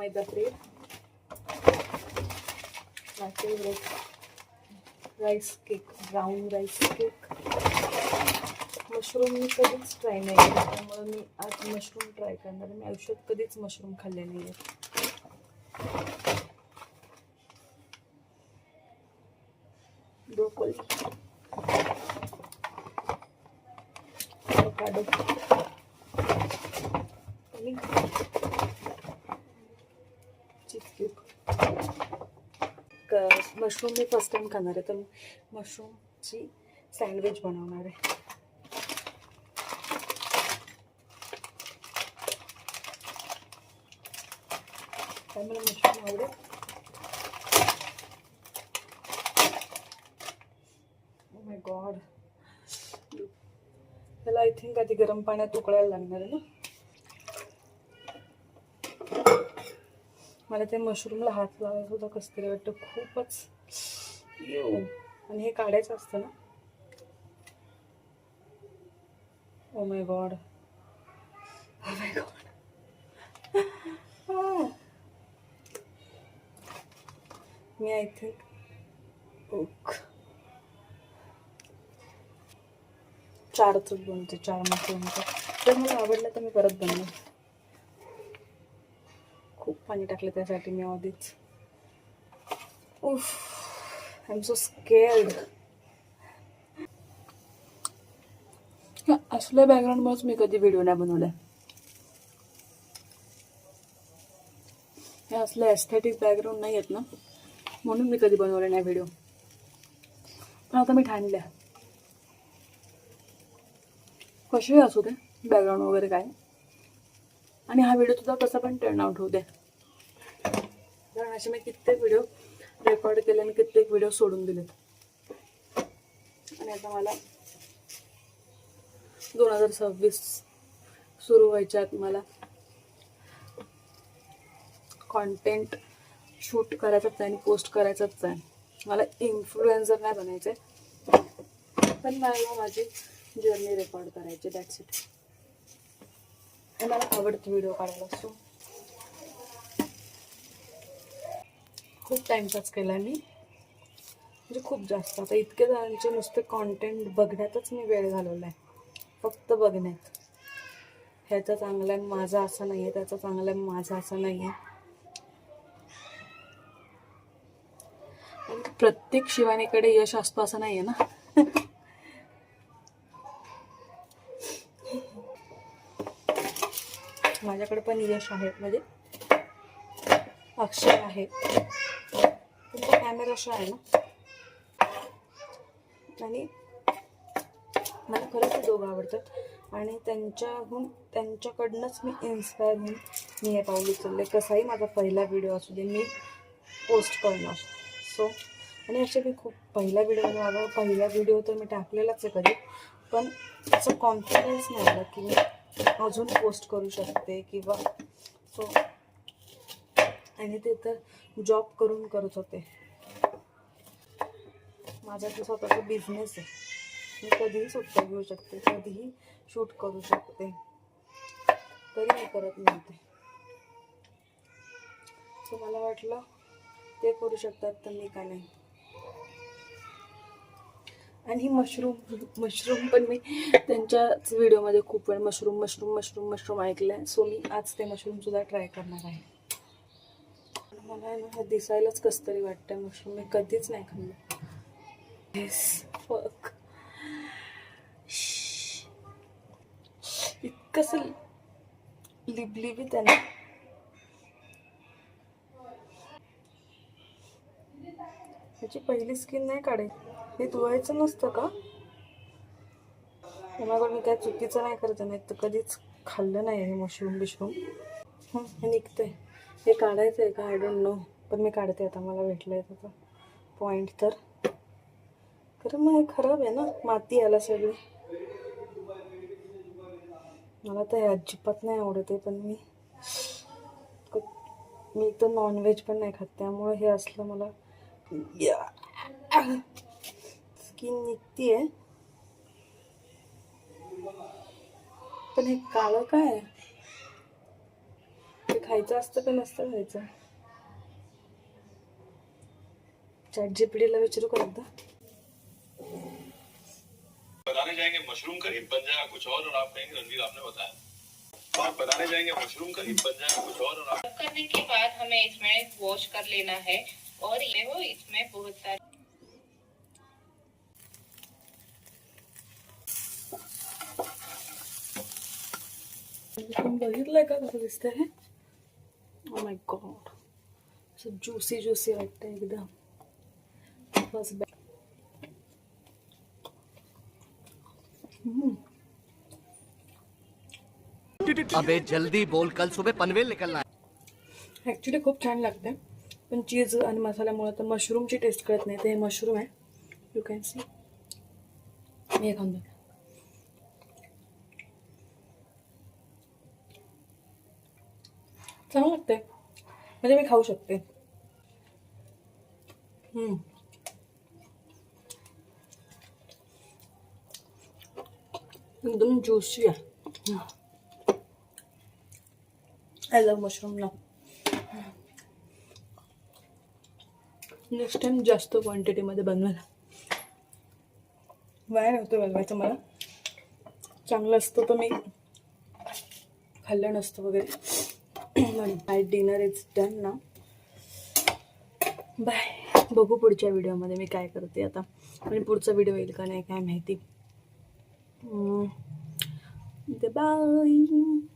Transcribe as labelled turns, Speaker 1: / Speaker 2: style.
Speaker 1: Maida bread, my favourite rice cake, brown rice cake. Mushroom मी कधीच try नाही केलं, त्यामुळे मी आज मशरूम ट्राय करणार. मी आयुष्यात कधीच मशरूम खाल्ले नाही आहे. ब्रोकोली, avocado आणि चीज क्यूब. मशरूम मी फर्स्ट टाइम खाणार आहे, तर मशरूमची सँडविच बनवणार आहे. त्यामुळे मशरूम आवडेल. ओ माय गॉड, त्याला आय थिंक आधी गरम पाण्यात उकळायला लागणार आहे ना. मला ते मशरूमला हात लावायला सुद्धा कसं तरी वाटतं, खूपच येऊ. आणि हे काढायचं असतं ना. Oh my god, oh my god. मी आय थिंक 4च बनते, 4 मशरूमचं. जर मला आवडलं तर मी परत बनवेन. खूप पाणी टाकलं त्यासाठी मी आधीच. I am so scared. असल्या बॅकग्राऊंडमुळेच मी कधी व्हिडिओ नाही बनवला. हे असले एस्थेटिक बॅकग्राऊंड नाही आहेत ना, म्हणून मी कधी बनवले नाही व्हिडिओ. पण आता मी ठाणल्या, कशी असू दे बॅकग्राऊंड वगैरे काय. आणि हा व्हिडिओ तुझा कसा पण टर्न आउट होऊ दे. कारण असे मी कित्येक व्हिडिओ रेकॉर्ड केले आणि कित्येक व्हिडिओ सोडून दिलेत. आणि आता मला 2026 सुरू व्हायच्यात मला कॉन्टेंट शूट करायचंच आहे आणि पोस्ट करायचंच आहे. मला इन्फ्लुएन्सर नाही बनायचं आहे, पण मला माझी जर्नी रेकॉर्ड करायची, दॅट्स इट. आणि मला आवडतं व्हिडिओ काढायला. सो खूप टाईमपास केला मी, म्हणजे खूप जास्त. आता इतके जणांचे नुसते कॉन्टेंट बघण्यातच मी वेळ घालवला आहे, फक्त बघण्यात. ह्याचा चांगला आहे माझा असं नाही आहे, त्याचा चांगला आहे माझा असं नाही आहे. प्रत्येक शिवानीकडे यश असतो असं नाही आहे ना. माझ्याकडे पण यश आहे, म्हणजे अक्षय आहे. तुमचा कॅमेरा शो आहे ना. आणि मला खरंच ते दोघं आवडतात आणि त्यांच्याकडनंच मी इन्स्पायर होऊन मी हे पाऊल उचलले. कसाही माझा पहिला व्हिडिओ असू दे मी पोस्ट करणार. सो आणि असे मी खूप पहिला व्हिडिओ तर मी टाकलेलाच आहे कधी, पण त्याचा कॉन्फिडन्स नाही आला की मी अजून पोस्ट करू शकते किंवा सो. आणि ते तर जॉब करून करत होते. माझा तो स्वतःचा बिझनेस आहे. मी कधीही सुट्ट्या घेऊ शकते, कधीही शूट करू शकते, तरी मी करत नव्हते. सो मला वाटलं ते करू शकतात तर मी का नाही. आणि मशरूम पण मी त्यांच्याच व्हिडिओमध्ये खूप वेळ मशरूम ऐकलं. सो मी आज ते मशरूमसुद्धा ट्राय करणार आहे. मला ना हे दिसायलाच कसं तरी वाटतं. मशरूम मी कधीच नाही खाल्लं. येस, फक. इतकंसं लिबलिबी त्याने. त्याची पहिली स्किन नाही काढायची, हे धुवायचं नसतं का? माझ्याकडून मी काय चुकीचं नाही करत नाही, तर कधीच खाल्लं नाही हे मशरूम. हे निघतंय, हे काढायचं आहे का आय डोंट नो, पण मी काढते आता. मला भेटलं आहे त्याचा पॉईंट. तर खरं मग हे खराब आहे ना, माती आला सगळी. मला तर हे अजिबात नाही आवडत आहे, पण मी तर नॉनव्हेज पण नाही खात, त्यामुळे हे असलं मला स्किन निघती आहे. पण हे काळं काय आहे? खायचं असतं का नसतं खायचं? ChatGPT ला विचारू का एकदा?
Speaker 2: बनाने जाएंगे मशरूम करी, बन जाएगा कुछ और आप कहेंगे रणवीर आपने बताया। और बनाने जाएंगे मशरूम करी, बन जाएगा कुछ और आप
Speaker 3: करने के बाद हमें इसमें वॉश कर लेना है और ये वो इसमें बहुत सारे
Speaker 1: तुम्ही बघितलंय का कसं दिसतंय हे? ओ माय गॉड, असं ज्युसी ज्युसी वाटतंय एकदम. बस
Speaker 4: अबे जल्दी बोल, कल सुबह पनवेल निकलना है.
Speaker 1: ॲक्च्युली खूप छान लागते, पण चीज आणि मसाल्यामुळे तर मशरूमची टेस्ट कळत नाही. तर हे मशरूम आहे, यू कॅन सी. मी हे खाऊन बघ. चांगलं लागते, म्हणजे मी खाऊ शकते. एकदम ज्युसी आहे. आय लव्ह मशरूम ना. नेक्स्ट टाइम जास्त क्वांटिटीमध्ये बनवायला. वाया नव्हतं बनवायचं मला. चांगलं असतं तर मी खाल्लं नसतं वगैरे. बाय, डिनर इज डन ना. बाय. बघू पुढच्या व्हिडिओमध्ये मी काय करते आता. आणि पुढचा व्हिडिओ येईल का नाही काय माहिती. बाय.